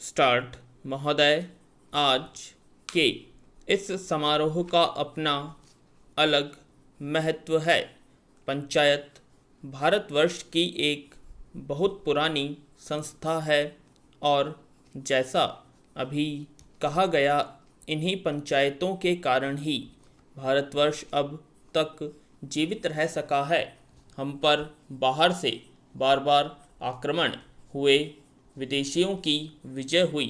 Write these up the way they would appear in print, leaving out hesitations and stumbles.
Start. महोदय, आज के इस समारोह का अपना अलग महत्व है। पंचायत भारतवर्ष की एक बहुत पुरानी संस्था है और जैसा अभी कहा गया, इन्हीं पंचायतों के कारण ही भारतवर्ष अब तक जीवित रह सका है। हम पर बाहर से बार बार आक्रमण हुए, विदेशियों की विजय हुई,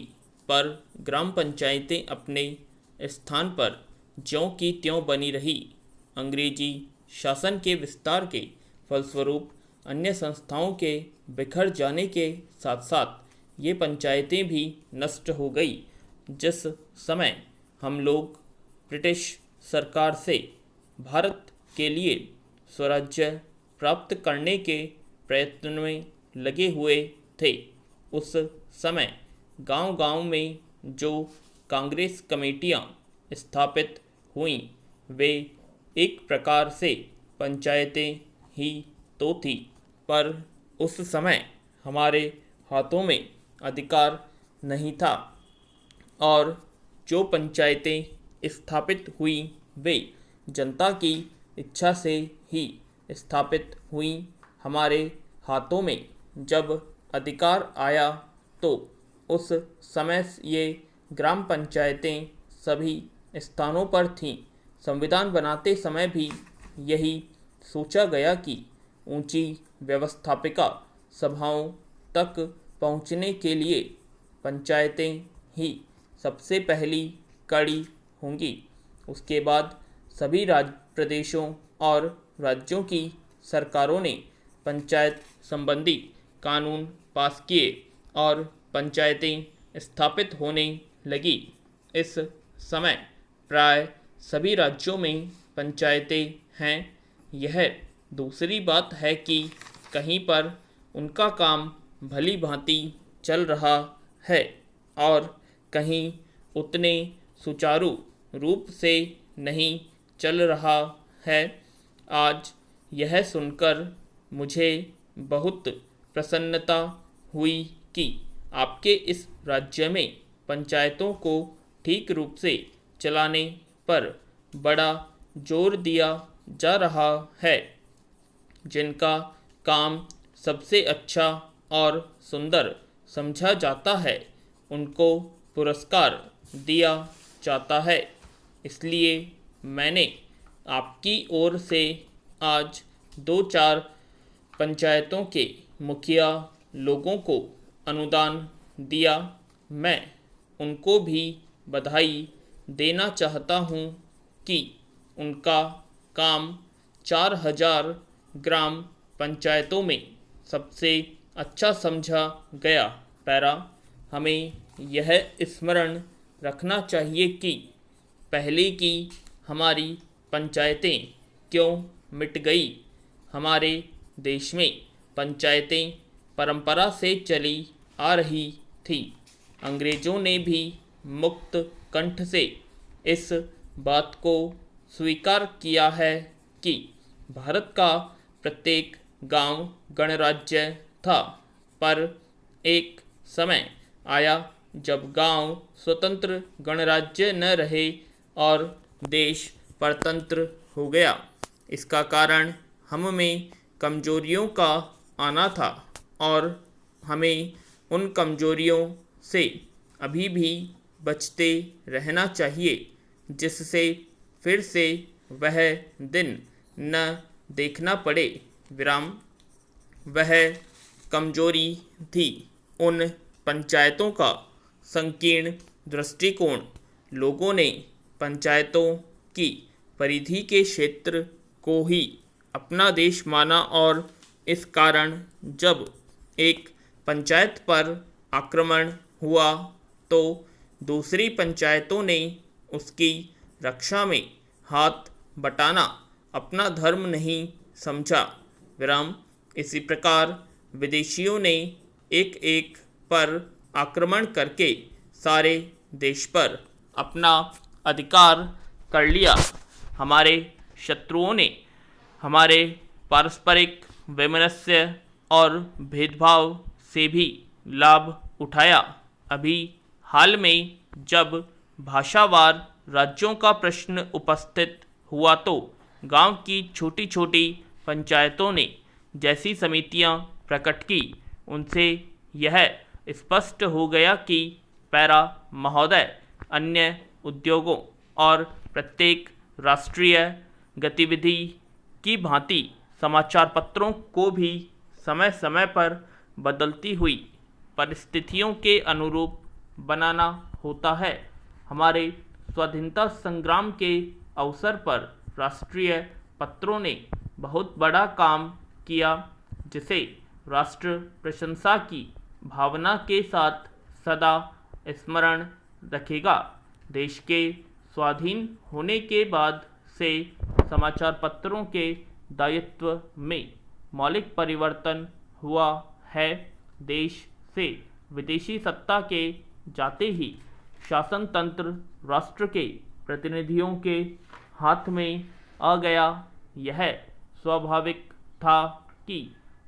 पर ग्राम पंचायतें अपने स्थान पर ज्यों की त्यों बनी रही। अंग्रेजी शासन के विस्तार के फलस्वरूप अन्य संस्थाओं के बिखर जाने के साथ साथ ये पंचायतें भी नष्ट हो गई। जिस समय हम लोग ब्रिटिश सरकार से भारत के लिए स्वराज्य प्राप्त करने के प्रयत्न में लगे हुए थे, उस समय गांव-गांव में जो कांग्रेस कमेटियां स्थापित हुईं, वे एक प्रकार से पंचायतें ही तो थी, पर उस समय हमारे हाथों में अधिकार नहीं था और जो पंचायतें स्थापित हुई वे जनता की इच्छा से ही स्थापित हुई। हमारे हाथों में जब अधिकार आया तो उस समय ये ग्राम पंचायतें सभी स्थानों पर थीं। संविधान बनाते समय भी यही सोचा गया कि ऊंची व्यवस्थापिका सभाओं तक पहुंचने के लिए पंचायतें ही सबसे पहली कड़ी होंगी। उसके बाद सभी प्रदेशों और राज्यों की सरकारों ने पंचायत संबंधी कानून पास किए और पंचायतें स्थापित होने लगी। इस समय प्राय सभी राज्यों में पंचायतें हैं। यह दूसरी बात है कि कहीं पर उनका काम भली भांति चल रहा है और कहीं उतने सुचारू रूप से नहीं चल रहा है। आज यह सुनकर मुझे बहुत प्रसन्नता हुई कि आपके इस राज्य में पंचायतों को ठीक रूप से चलाने पर बड़ा जोर दिया जा रहा है। जिनका काम सबसे अच्छा और सुंदर समझा जाता है, उनको पुरस्कार दिया जाता है। इसलिए मैंने आपकी ओर से आज 2-4 पंचायतों के मुखिया लोगों को अनुदान दिया। मैं उनको भी बधाई देना चाहता हूँ कि उनका काम 4000 ग्राम पंचायतों में सबसे अच्छा समझा गया। पैरा, हमें यह स्मरण रखना चाहिए कि पहले की हमारी पंचायतें क्यों मिट गई। हमारे देश में पंचायतें परंपरा से चली आ रही थी। अंग्रेज़ों ने भी मुक्त कंठ से इस बात को स्वीकार किया है कि भारत का प्रत्येक गांव गणराज्य था, पर एक समय आया जब गांव स्वतंत्र गणराज्य न रहे और देश परतंत्र हो गया। इसका कारण हम में कमजोरियों का आना था और हमें उन कमजोरियों से अभी भी बचते रहना चाहिए, जिससे फिर से वह दिन न देखना पड़े। विराम। वह कमजोरी थी उन पंचायतों का संकीर्ण दृष्टिकोण। लोगों ने पंचायतों की परिधि के क्षेत्र को ही अपना देश माना और इस कारण जब एक पंचायत पर आक्रमण हुआ तो दूसरी पंचायतों ने उसकी रक्षा में हाथ बटाना अपना धर्म नहीं समझा। विराम। इसी प्रकार विदेशियों ने एक एक पर आक्रमण करके सारे देश पर अपना अधिकार कर लिया। हमारे शत्रुओं ने हमारे पारस्परिक वैमनस्य और भेदभाव से भी लाभ उठाया। अभी हाल में जब भाषावार राज्यों का प्रश्न उपस्थित हुआ तो गांव की छोटी छोटी पंचायतों ने जैसी समितियां प्रकट की, उनसे यह स्पष्ट हो गया कि पैरा महोदय अन्य उद्योगों और प्रत्येक राष्ट्रीय गतिविधि की भांति समाचार पत्रों को भी समय समय पर बदलती हुई परिस्थितियों के अनुरूप बनाना होता है। हमारे स्वाधीनता संग्राम के अवसर पर राष्ट्रीय पत्रों ने बहुत बड़ा काम किया, जिसे राष्ट्र प्रशंसा की भावना के साथ सदा स्मरण रखेगा। देश के स्वाधीन होने के बाद से समाचार पत्रों के दायित्व में मौलिक परिवर्तन हुआ है। देश से विदेशी सत्ता के जाते ही शासन तंत्र राष्ट्र के प्रतिनिधियों के हाथ में आ गया। यह स्वाभाविक था कि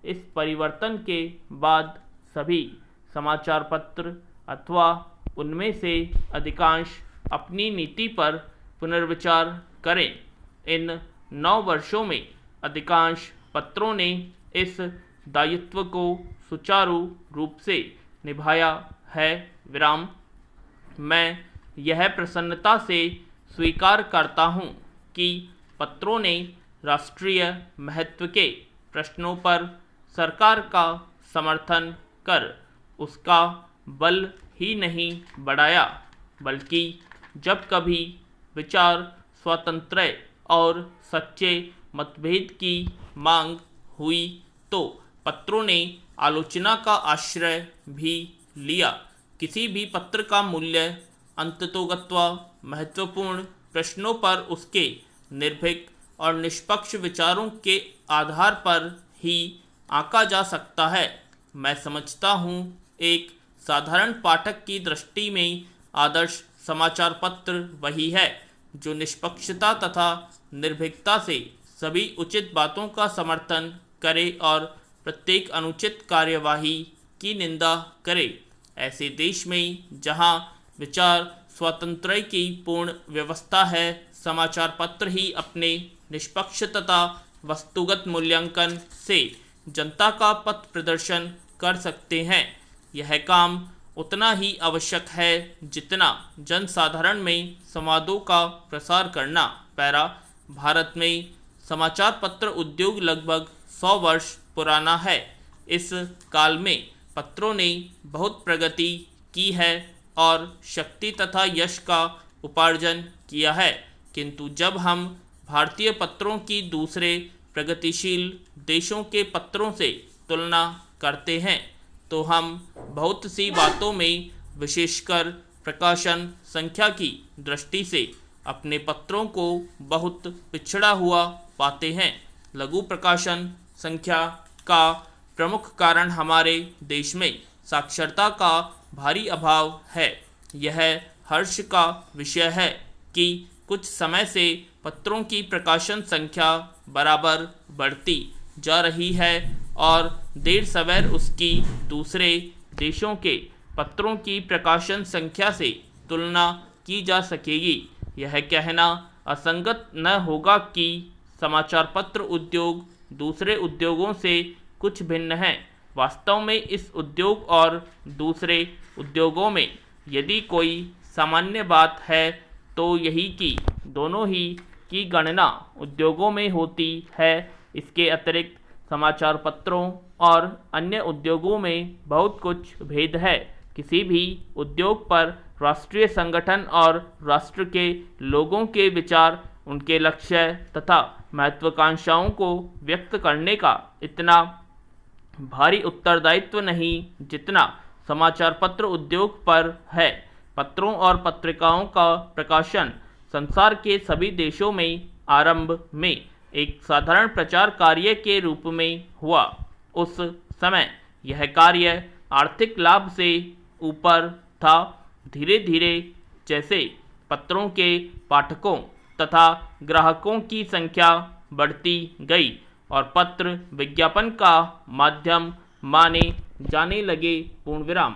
इस परिवर्तन के बाद सभी समाचार पत्र अथवा उनमें से अधिकांश अपनी नीति पर पुनर्विचार करें। इन 9 वर्षों में अधिकांश पत्रों ने इस दायित्व को सुचारू रूप से निभाया है। मैं यह प्रसन्नता से स्वीकार करता हूँ कि पत्रों ने राष्ट्रीय महत्व के प्रश्नों पर सरकार का समर्थन कर उसका बल ही नहीं बढ़ाया, बल्कि जब कभी विचार स्वातंत्र्य और सच्चे मतभेद की मांग हुई तो पत्रों ने आलोचना का आश्रय भी लिया। किसी भी पत्र का मूल्य अंततोगत्वा महत्वपूर्ण प्रश्नों पर उसके निर्भीक और निष्पक्ष विचारों के आधार पर ही आंका जा सकता है। मैं समझता हूँ एक साधारण पाठक की दृष्टि में आदर्श समाचार पत्र वही है जो निष्पक्षता तथा निर्भीकता से सभी उचित बातों का समर्थन करे और प्रत्येक अनुचित कार्यवाही की निंदा करे। ऐसे देश में जहाँ विचार स्वातंत्र्य की पूर्ण व्यवस्था है, समाचार पत्र ही अपने निष्पक्ष तथा वस्तुगत मूल्यांकन से जनता का पथ प्रदर्शन कर सकते हैं। यह काम उतना ही आवश्यक है जितना जनसाधारण में संवादों का प्रसार करना। पैरा भारत में समाचार पत्र उद्योग लगभग 100 वर्ष पुराना है। इस काल में पत्रों ने बहुत प्रगति की है और शक्ति तथा यश का उपार्जन किया है, किंतु जब हम भारतीय पत्रों की दूसरे प्रगतिशील देशों के पत्रों से तुलना करते हैं तो हम बहुत सी बातों में, विशेषकर प्रकाशन संख्या की दृष्टि से, अपने पत्रों को बहुत पिछड़ा हुआ पाते हैं। लघु प्रकाशन संख्या का प्रमुख कारण हमारे देश में साक्षरता का भारी अभाव है। यह हर्ष का विषय है कि कुछ समय से पत्रों की प्रकाशन संख्या बराबर बढ़ती जा रही है और देर सवेर उसकी दूसरे देशों के पत्रों की प्रकाशन संख्या से तुलना की जा सकेगी। यह कहना असंगत न होगा कि समाचार पत्र उद्योग दूसरे उद्योगों से कुछ भिन्न है। वास्तव में इस उद्योग और दूसरे उद्योगों में यदि कोई सामान्य बात है तो यही कि दोनों ही की गणना उद्योगों में होती है। इसके अतिरिक्त समाचार पत्रों और अन्य उद्योगों में बहुत कुछ भेद है। किसी भी उद्योग पर राष्ट्रीय संगठन और राष्ट्र के लोगों के विचार, उनके लक्ष्य तथा महत्वाकांक्षाओं को व्यक्त करने का इतना भारी उत्तरदायित्व नहीं जितना समाचार पत्र उद्योग पर है। पत्रों और पत्रिकाओं का प्रकाशन संसार के सभी देशों में आरंभ में एक साधारण प्रचार कार्य के रूप में हुआ। उस समय यह कार्य आर्थिक लाभ से ऊपर था। धीरे धीरे जैसे पत्रों के पाठकों तथा ग्राहकों की संख्या बढ़ती गई और पत्र विज्ञापन का माध्यम माने जाने लगे। पूर्ण विराम।